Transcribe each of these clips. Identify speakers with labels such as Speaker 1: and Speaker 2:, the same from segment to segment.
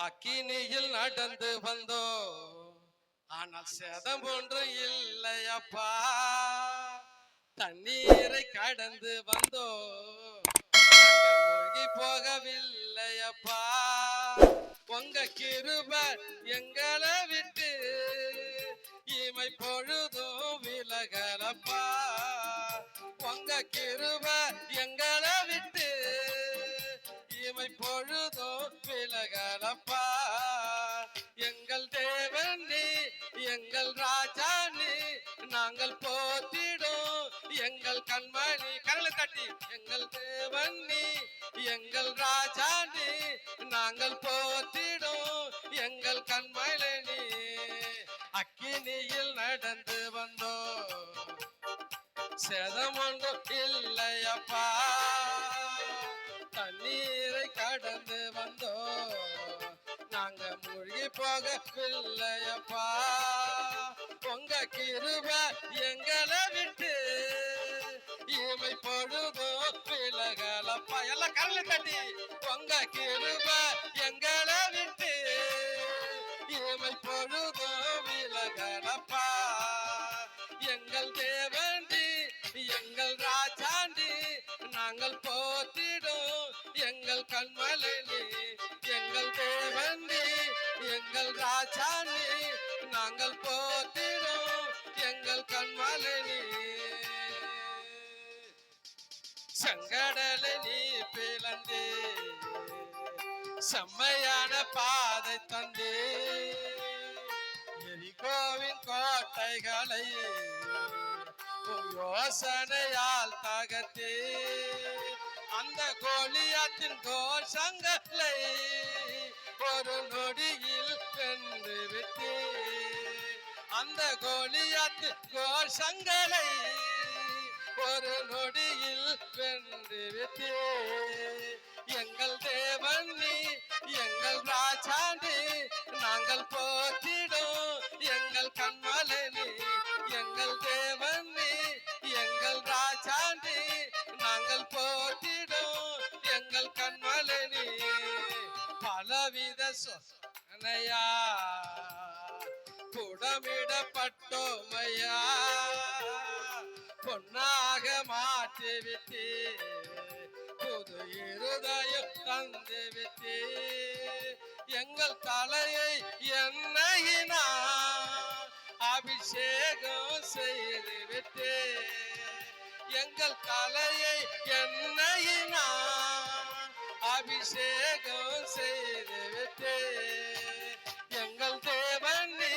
Speaker 1: அக்கினியில் நடந்து வந்தோ, ஆனால் சேதம் ஒன்று இல்லையப்பா. தண்ணீரை கடந்து வந்தோ, நாங்கள் மூழ்கி போகவில்லையப்பா. உங்க கிருபை எங்களை விட்டு இமை பொழுதும் விலகலப்பா. உங்க கிருபை எங்களை விட்டு இமை பொழுதும் விலகலப்பா. எங்கள் தேவன் நீ, எங்கள் ராஜா நீ, நாங்கள் போற்றிடும் எங்கள் கண்மணி. கரலை தட்டி, எங்கள் தேவன் நீ, எங்கள் ராஜா நீ, நாங்கள் போற்றிடும் எங்கள் கண்மணி நீ. அக்கினியில் நடந்து வந்தோ, சேதம் ஒன்றும் இல்லையப்பா. தண்ணீரை கடந்து வந்தோ, நாங்க மூழ்கி போகவில்லையப்பா. உங்க கிருபை எங்களை விட்டு இமை பொழுதும் விலகலப்பா. எல்லாம் கரலை தட்டி, உங்க கிருபை எங்களை விட்டு இமை பொழுதும் விலகலப்பா. எங்கள் தேவண்டி, எங்கள் ராஜாண்டி, நாங்கள் போற்றிடும் எங்கள் கண்மலை நீ. எங்கள் தேவண்டி, எங்கள் ராஜாண்டி, நாங்கள் போற்றிடும் எங்கள் கண்மலை நீ. செங்கடலை நீ பிளந்தே, செம்மையான பாதை தந்தே, எரிகோவின் கோட்டைகளை யோசனையால் தகர்த்தே, அந்த கோலியாத்தின் கோஷங்களை ஒரு நொடியில் வென்று விட்டே. அந்த கோலியாத்து கோஷங்களை ஒரு நொடியில் வென்று விட்டே. எங்கள் தேவன் நீ, எங்கள் ராஜா நீ, நாங்கள் போற்றிடும் எங்கள் கண்மலை நீ. எங்கள் தேவன் நீ, எங்கள் ராஜா நீ, நாங்கள் போற்றிடும் எங்கள் கண்மலை நீ. பலவித சோதனையா புடமிடப்பட்டோமையா, பொன்னாக மாற்றிவிட்டே, புது இருதயம் தந்து விட்டே. எங்கள் தலையை எண்ணெயினா அபிஷேகம் செய்து விட்டே. எங்கள் தலையை எண்ணெயினா அபிஷேகம் செய்து விட்டே. எங்கள் தேவன் நீ,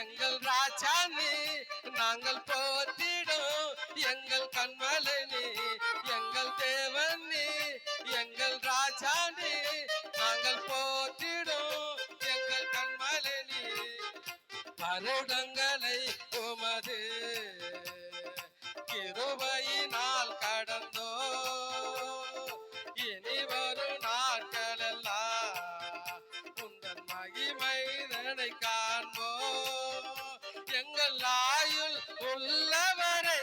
Speaker 1: எங்கள் ராஜா நீ, நாங்கள் போற்றிடும் எங்கள் கண்மலை நீ. எங்கள் தேவன் நீ, எங்கள் ராஜா நீ, நாங்கள் போற்றிடும் எங்கள் கண்மலை நீ. வருடங்களை உமது கிருபையினால் கடந்தோ, இனி வரும் நாட்களெல்லாம் உந்தன் மகிமைதனை காண்போ. எங்கள் ஆயுள் உள்ளவரை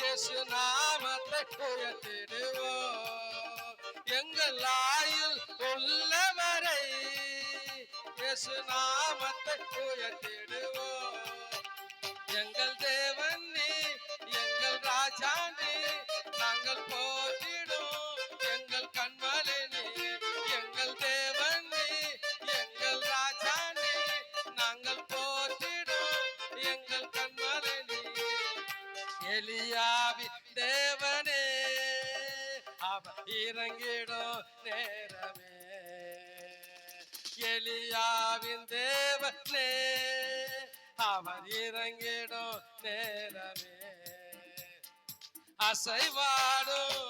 Speaker 1: இயேசு நாமத்தை உயர்த்திடுவோ. எங்கள் ஆயுள் உள்ளவரை இயேசு நாமத்தை உயர்த்திடுவோ. எங்கள் தேவன் நீ, எங்கள் ராஜா நீ, நாங்கள் போற்றிடும் எங்கள் கண்மலை நீ. எங்கள் தேவன் நீ, எங்கள் ராஜா நீ, நாங்கள் போற்றிடும் எங்கள் கண்மலை நீ. எலியாவின் தேவனே, அவர் இறங்கிடும் நேரமே. எலியாவின் தேவனே, அவர் இறங்கிடும் நேரமே. அசைவாடும்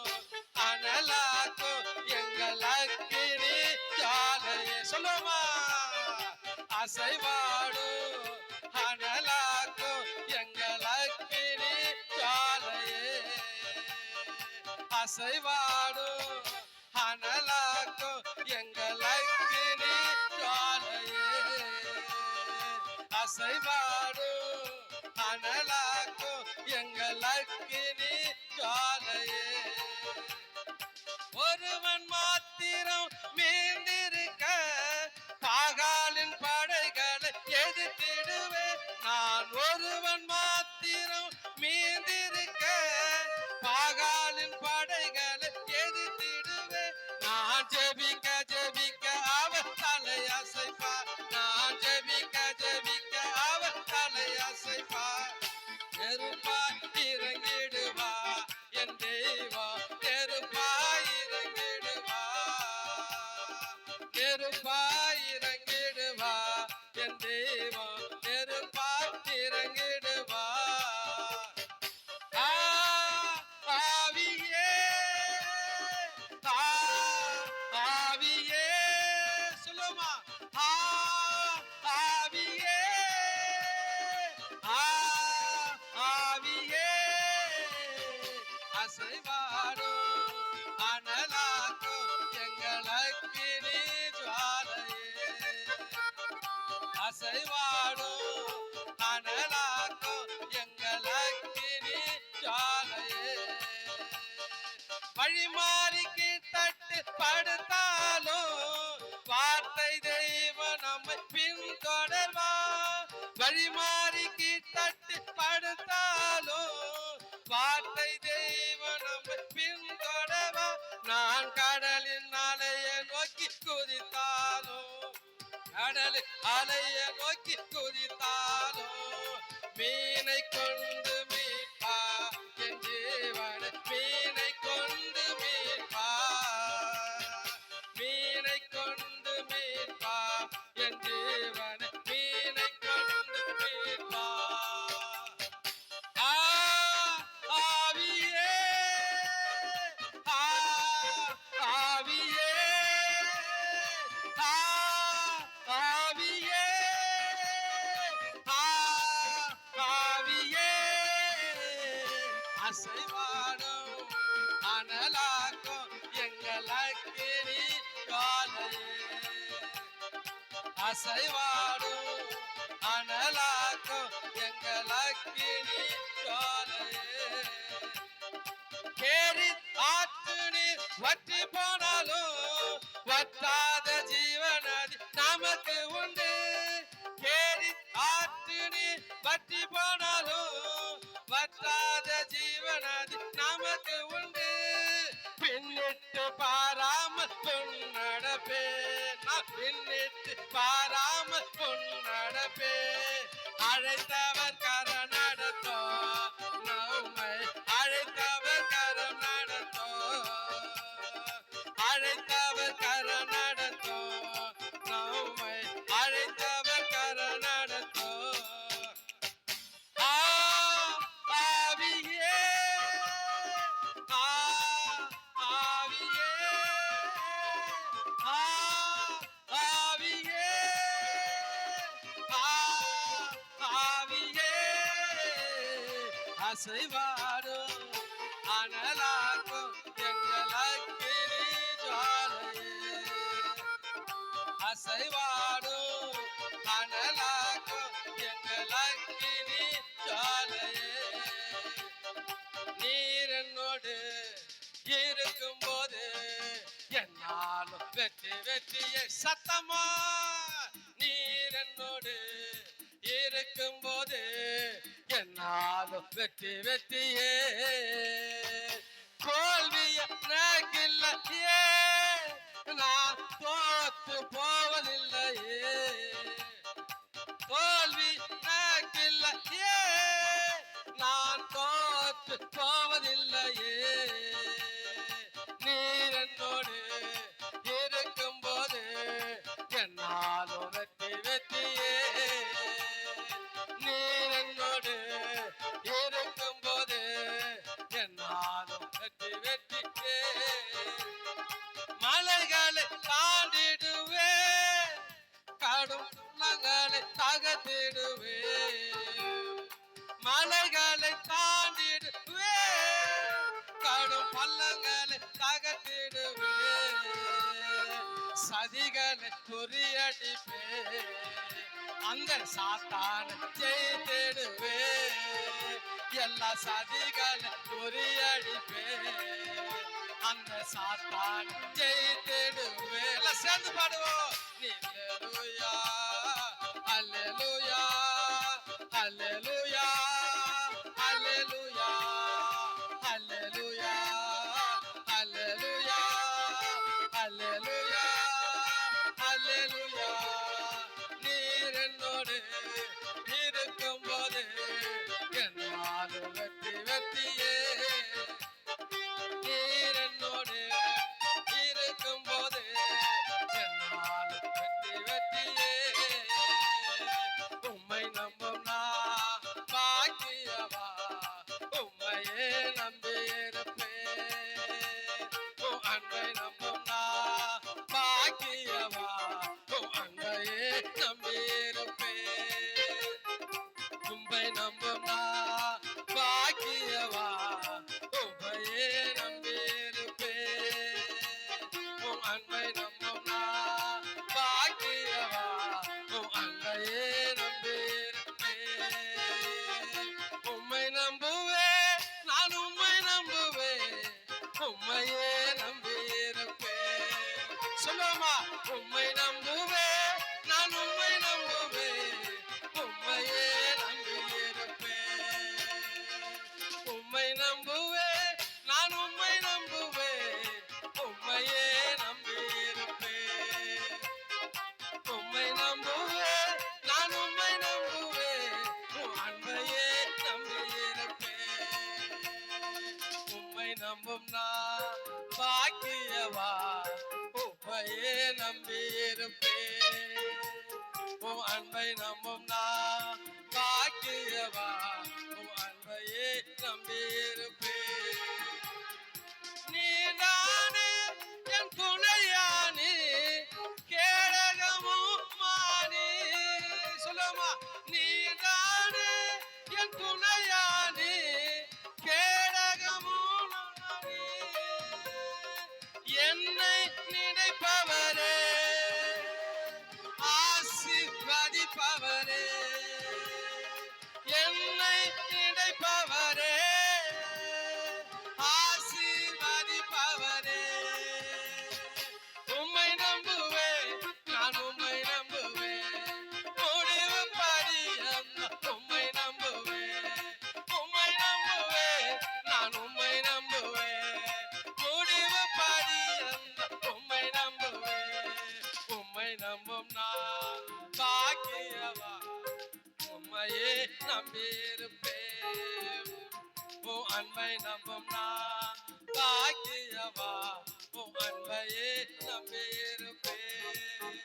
Speaker 1: அனலாக்கும் எங்கள் அக்கினி ஜாலையே. சொல்லுமா, அசைவாடும் அனலாக்கும் எங்கள் அக்கினி ஜாலையே. அசைவாடும் அனலாக்கும் எங்கள் அக்கினி ஜாலையே. அசைவாடும் அனலாக்கும் எங்கள் அக்கினி ஜாலையே. ஒருவன் மாத்திரம் மீந்திருக்க நெருப்பாய் இறங்கிடுவா என் தெய்வம் நெருப்பாய் இறங்கிடுவா ஆவியே ஆவியே சொல்லுமா ஆவியே ஆவியே அசைவாடும் அனலாக்கும் எங்களக்கினி ஜுவாலையே அசைவாடும் அனலாக்கும் எங்களக்கினி ஜுவாலையே வழிமாறிக்கு தட்டு படுத்தாலும் வார்த்தை தெய்வம் நம்மை பின்தொடர்வா வழிமாறிக்கு தட்டு படுத்தாலும் வார்த்தை தெய்வம் நம்மை பின்தொடர்வா நான் கடலின் அலையை நோக்கி குதித்தாலும் கடலின் அலையை நோக்கி குதித்தாலும் மீனை கொண்டு மீட்பா என் ஜீவனை மீனை கொண்டு மீட்பா மீனை கொண்டு மீட்பா என் ஜீவனை மீனை கொண்டு மீட்பா ஆவியே ஆவியே ஆவியே ஆவியே அசைவாடும் அனலாக்கும் எங்களக்கினி ஜுவாலையே அசைவாடும் அனலாக்கும் எங்களக்கினி ஜுவாலையே கேரி ஆற்று நீர் வற்றி போனாலும் வற்றாத ஜீவனதி நமக்கு உண்டு கேரி ஆற்று நீர் வற்றி போனாலும் வற்றாத ஜீவனதி நமக்கு உண்டு பின்னிட்டு பாராமல் பொன்னடப்பே நான் பின்னிட்டு பாராமல் பொன்னடப்பே அழைத்தவர் கரம் நடத்தோ நம்மை அழைத்தவர் கரம் நடத்தோ அழைத்தவர் கரம் நடத்தோ நம்மை அழைத்தவர் கரம் நடத்தோ ஆவியே ஆவியே ஆவியே ஆவியே அசைவாடும் அனலாக்கும் எங்களக்கினி ஜுவாலையே அசைவாடும் அனலாக்கும் எங்களக்கினி ஜுவாலையே நீர் என்னோடு இருக்கும்போது என்னாலும் வெற்றி வெற்றியே சத்தமா நீர் என்னோடு இருக்கும்போது என்னாலும் வெற்றி வெற்றியே தோல்விய நகில்லையே நான் தோத்து போவதில்லையே தோல்வி நகில்லையே நான் தோத்து போவதில்லையே நீர் என்னோடு இருக்கும்போது என்னாலும் வெற்றி வெற்றியே நீர் என்னோடு இருக்கும்போது என்னாலும் வெற்றி வெற்றியே மலைகளை தாண்டிடுவே கடும் உள்ளங்களை தகர்த்திடுவே மலைகளை தாண்டிடுவே கடும் பள்ளங்களை தகர்த்திடுவே சதிகளை குறியடிப்பே அந்த சாத்தானை ஜெயித்திடுவே எல்லா சதிகளை குறியடிப்பே அந்த சாத்தானை ஜெயித்திடுவே எல்லாம் சேர்ந்து பாடுவோம் அல்லேலூயா அல்லேலூயா அல்லேலூயா அல்லேலூயா அல்லேலூயா அல்லேலூயா அல்லேலூயா அல்லேலூயா நீர் என்னோடு இருக்கும்போது என்னாலும் வெற்றி வெற்றியே நீர் என்னோடு இருக்கும்போது என்னாலும் நம்பும் நான் பாக்கியவா உம்மையே நம்பியிருப்பேன். உம் அன்பை நம்பும் நான் பாக்கியவா உம் அன்பையே நம்பியிருப்பேன். உம்மை நம்புவேன் நான் உம்மை நம்புவேன் உம்மையே நம்பியிருப்பேன். சொல்லுமா உம்மை நம்புவேன் நான் உம்மை நம்புவேன் உம்மையே நம்பியிருப்பேன். உம்மை நம்புவேன் நான் உம்மை நம்புவேன் உம்மையே நம்பியிருப்பேன். உம்மை நம்புவேன் நான் உம்மை நம்புவேன் உம் அன்பையே நம்பியிருப்பேன். உம்மை நம்பும் நான் பாக்கியவா உம்மையே நம்பியிருப்பேன். உம் அன்பை நம்பும் நான் பாக்கியவா உம் அன்பையே நம்பியிருப்பேன். நீதானே என் துணையானி கேடகமும் மானி. சொல்லுமா நீதானே என் துணையானி கேடகமும் மானி. என்னை நினைப்பவரே ஆசீர்வதிப்பவரே. என்னை நினைப்பவரே ஆசீர்வதிப்பவரே. உம்மை நம்புவேன் நான் உம்மை நம்புவேன் முடிவு பரியந்தம் உம்மை நம்புவேன். உம்மை நம்புவேன் நான் உம்மை நம்புவேன் முடிவு பரியந்தம் உம்மை நம்புவேன். உம்மை நம்பும் நான் பாக்கியவா உம்மையே நம்பியிருப்பேன். உம் அன்பை நம்பும் நான் பாக்கியவா உம் அன்பையே நம்பியிருப்பேன்.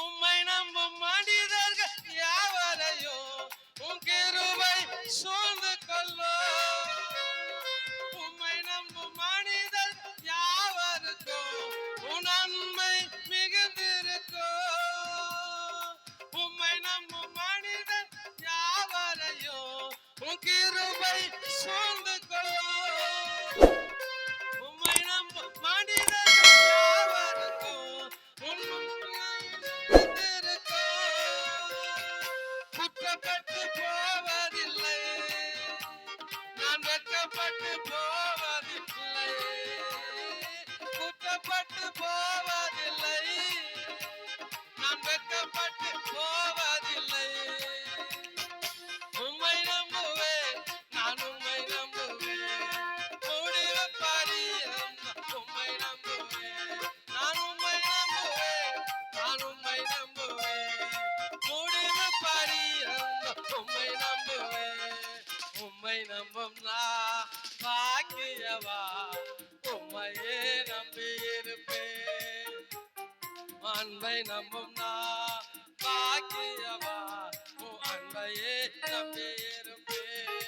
Speaker 1: உம்மை நம்பும் மனிதர்கள் யாவரையும் உம் கிருபை சூழ்ந்து கொள்ளும். உம்மை நம்பும் மனிதர் யாவருக்கும் உன் நன்மை மிகுந்திருக்கும். உம்மை நம்பும் மனிதர் யாவரையும் உன் கிருபை சூழ்ந்து கொள்ளும். உம்மை நம்பும் மனிதர் யாவருக்கும் உன் நன்மை மிகுந்திருக்கும். குற்றப்பட்டு போவதில்லை நான் வெட்கப்பட்டு போவதில்லை. குற்றப்பட்டு போவதில்லை நான் வெட்கப்பட்டு போவதில்லை. உம்மை நம்புவேன் நான் உம்மை நம்புவேன் முடிவு பரியந்தம் உம்மை நம்புவேன். நான் உம்மை நம்புவேன் நான் உம்மை நம்புவேன் முடிவு பரியந்தம் உம்மை நம்புவேன். உம்மை நம்பும் நான் பாக்கியவா உம்மையே நம்பியிருப்பேன். அன்பை நம்பும் நான் பாக்கியவா உம் அன்பையே நம்பியிருப்பேன்.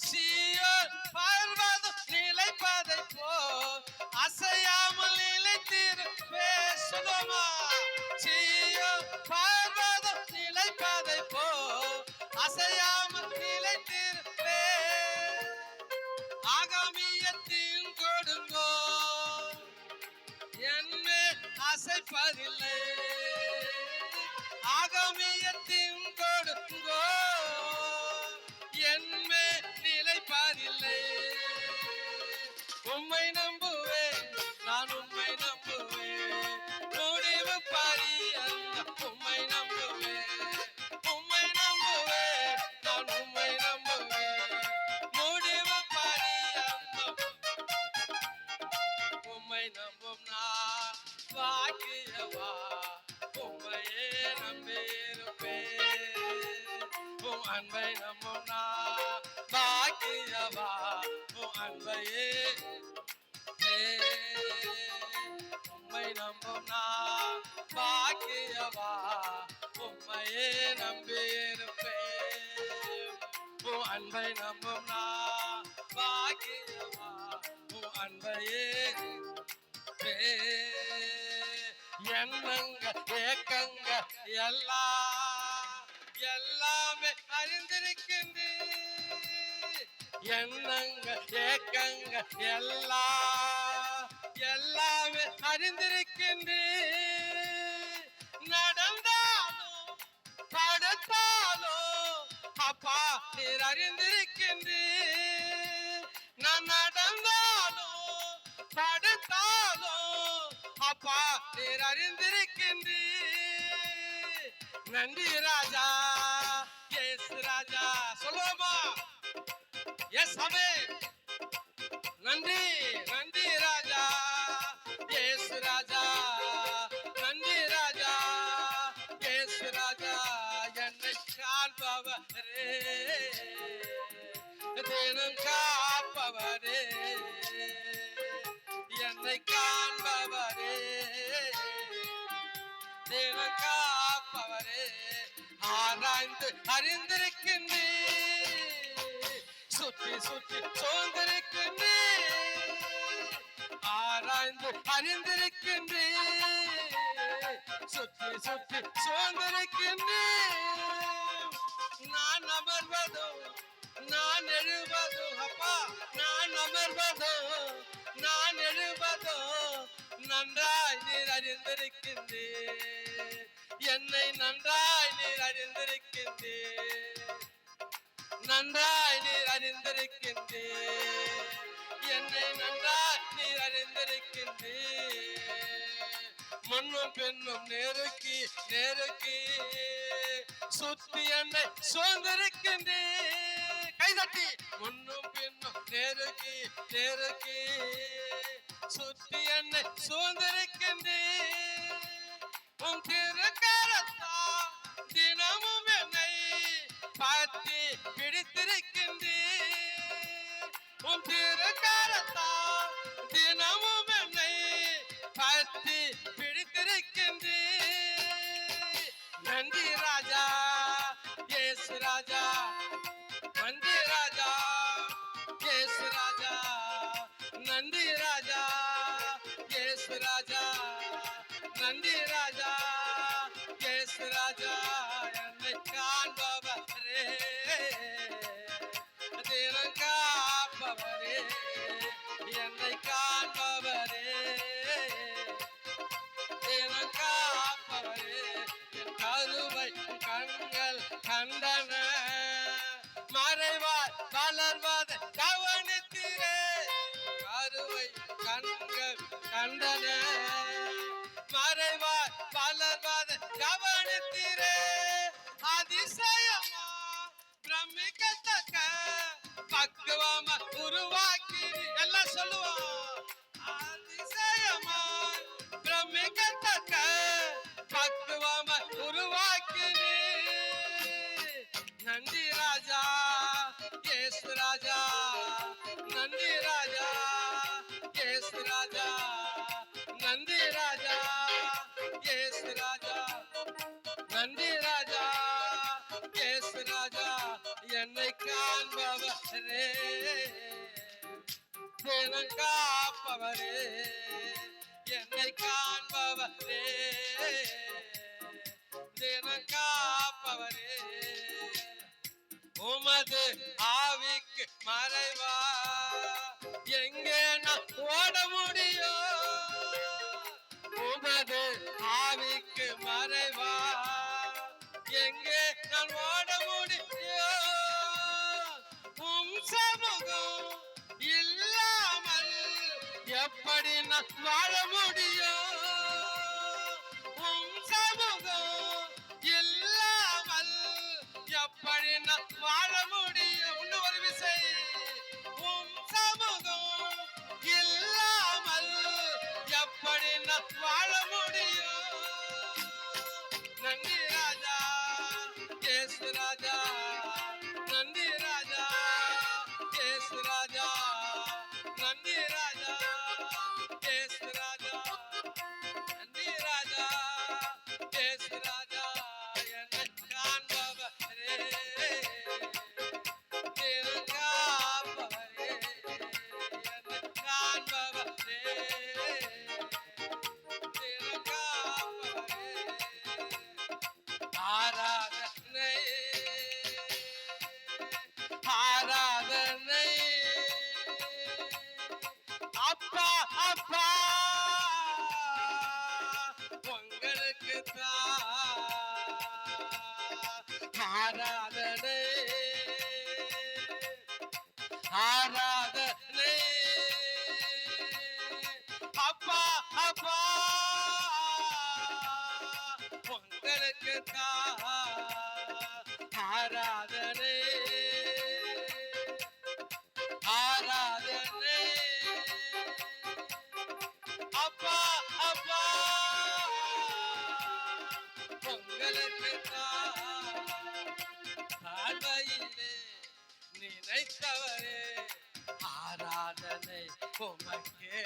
Speaker 1: சீயோன் பர்வதம் நிலைப்பதைப் போல் அசையாமல் நிலைத்திருப்பேன். சொல்லுமா சீயோன் பர்வதம் நிலைப்பதைப் போல் அசையாமல் நிலைத்திருப்பேன். ஆகாமியத்தின் கொடுங்கோ என்னை அசைப்பதில்லை. ஆகாமியத்தின் கொடுங்கோ என்னை நிலைப்பதில்லை. உம்மை நம்புவேன் நான் உம்மை நம்புவேன் முடிவு பரியந்தம் உம்மை நம்புவேன். உம்மை நம்புவேன் நான் உம்மை நம்புவேன் முடிவு பரியந்தம். உம்மை நம்பும் நான் பாக்கியவா உம்மையே நம்பியிருப்பேன். உம் அன்பை நம்பும் நான் பாக்கியவா உம் அன்பையே. உம்மை நம்பும் நான் பாக்கியவா உம்மையே நம்பியிருப்பேன். உம் அன்பை நம்பும் நான் பாக்கியவா உம் அன்பையே. எண்ணங்க ஏக்கங்க எல்லாம் எல்லாமே அறிந்திருக்கின்றே. எண்ணங்க ஏக்கங்க எல்லாமே அறிந்திருக்கின்றே. நடந்தாலும் படுத்தாலும் அப்பா நீர் அறிந்திருக்கின்றே. நான் நடந்தாலும் படுத்தாலும் அப்பா நீர் அறிந்திருக்கின்றே. நன்றி ராஜா, எஸ் ராஜா. சொல்லுவோமா? எஸ் அவே. நன்றி நன்றி ராஜா, எஸ் ராஜா. நன்றி ராஜா, எஸ் ராஜா. என்னை காண்பவரே, தினம் காப்பவரே, என்னை காண்பவரே, தினம் காப்பவரே. ஆராய்ந்து அறிந்திருக்கின்றே, சுற்றி சுற்றி சோர்ந்திருக்கின்றே. ஆராய்ந்து அறிந்திருக்கின்றே, சுற்றி சுற்றி சோர்ந்திருக்கின்றே. நான் அமர்வதோ நான் எழுவதோ அப்பா, நான் அமர்வதோ நான் எழுவதோ நன்றாய் நீர் அறிந்திருக்கின்றே. என்னை நன்றாய் நீர் அறிந்திருக்கின்றே. நன்றாய் நீர் அறிந்திருக்கின்றே. என்னை நன்றாய் நீர் அறிந்திருக்கின்றே. முன்னும் பின்னும் நெருக்கி நெருக்கி சுத்தி என்னை சோர்ந்திருக்கின்றே. கைதட்டி. முன்னும் பின்னும் நெருக்கி நெருக்கி சுத்தி என்னை சோர்ந்திருக்கின்றே. உன் திருக்கரத்தா தினமும் என்னை பற்றி பிடித்திருக்கின்றே. உன் திருக்கரத்தா தினமும் என்னை பற்றி பிடித்திருக்கின்றே. நன்றி ராஜா, எஸ் ராஜா. நன்றி ராஜா, எஸ் ராஜா. நன்றி ராஜா, எஸ் ராஜா. நன்றி ராஜா, எஸ் ராஜா. என்னை காண்பவரே, தினம் காப்பவரே, என்னை காண்பவரே, தினம் காப்பவரே. என் கருவை கண்கள் கண்டன, மறைவாய் வளர்வதை கவனித்தீரே. கருவை கண்கள் கண்டன, மறைவாய் வளர்வதை கவனித்தீரே. அதிசயமா பிரமிக்கத்தக்க பக்குவமா உருவாக்கி. எல்லாம் சொல்லுவோம். அதிசயமா பிரமிக்கத்தக்க பக்குவமா உருவாக்கி. நன்றி ராஜா, எஸ் ராஜா. நன்றி ராஜா, எஸ் ராஜா. நன்றி ராஜா, எஸ் ராஜா. நன்றி ராஜா, எஸ் ராஜா. என்னை காண்பவரே, தினம் காப்பவரே, என்னை காண்பவரே, தினம் காப்பவரே. உமது ஆவிக்கு மறைவா எங்கே நான் ஓட முடியும்? உமது ஆவிக்கு மறைவா எங்கே நான் ஓட முடியும்? உம் சமூகம் இல்லாமல் எப்படி நான் வாழ முடியும்? உம் சமூகம் இல்லாமல் எப்படி நான் வாழ முடியும்? இன்னும் ஒரு விசை. உம் சமூகம் இல்லாமல் எப்படி நான் வாழ முடியும்? நன்றி ராஜா, எஸ் ராஜா. நன்றி ராஜா, எஸ் ராஜா. நன்றி ராஜா, எஸ் ராஜா. நன்றி ராஜா, எஸ் ராஜா. என்னை காண்பவரே, தினம் காப்பவரே, என்னை காண்பவரே, தினம் காப்பவரே. உங்களுக்கு ஆராதனை ஆராதனை அப்பா அப்பா உங்களுக்கு ஆராதனை ஆராதனை அப்பா அப்பா உங்களுக்கு தாழ்மையிலே நினைத்தவரே ஆராதனை உமக்கே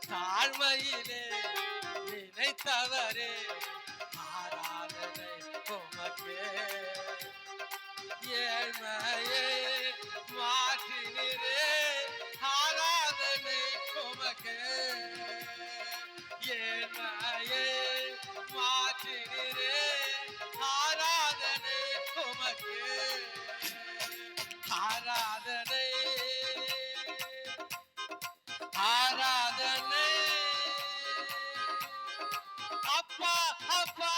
Speaker 1: தாழ்மையிலே நினைத்தவரே ஆராதனை உமக்கே ஏழ்மையே மாற்றினரே ஆராதனை உமக்கே ஏழ்மையே மாற்றினரே ஆராதனை உமக்கே ஆராதனை ஆராதனை அப்பா அப்பா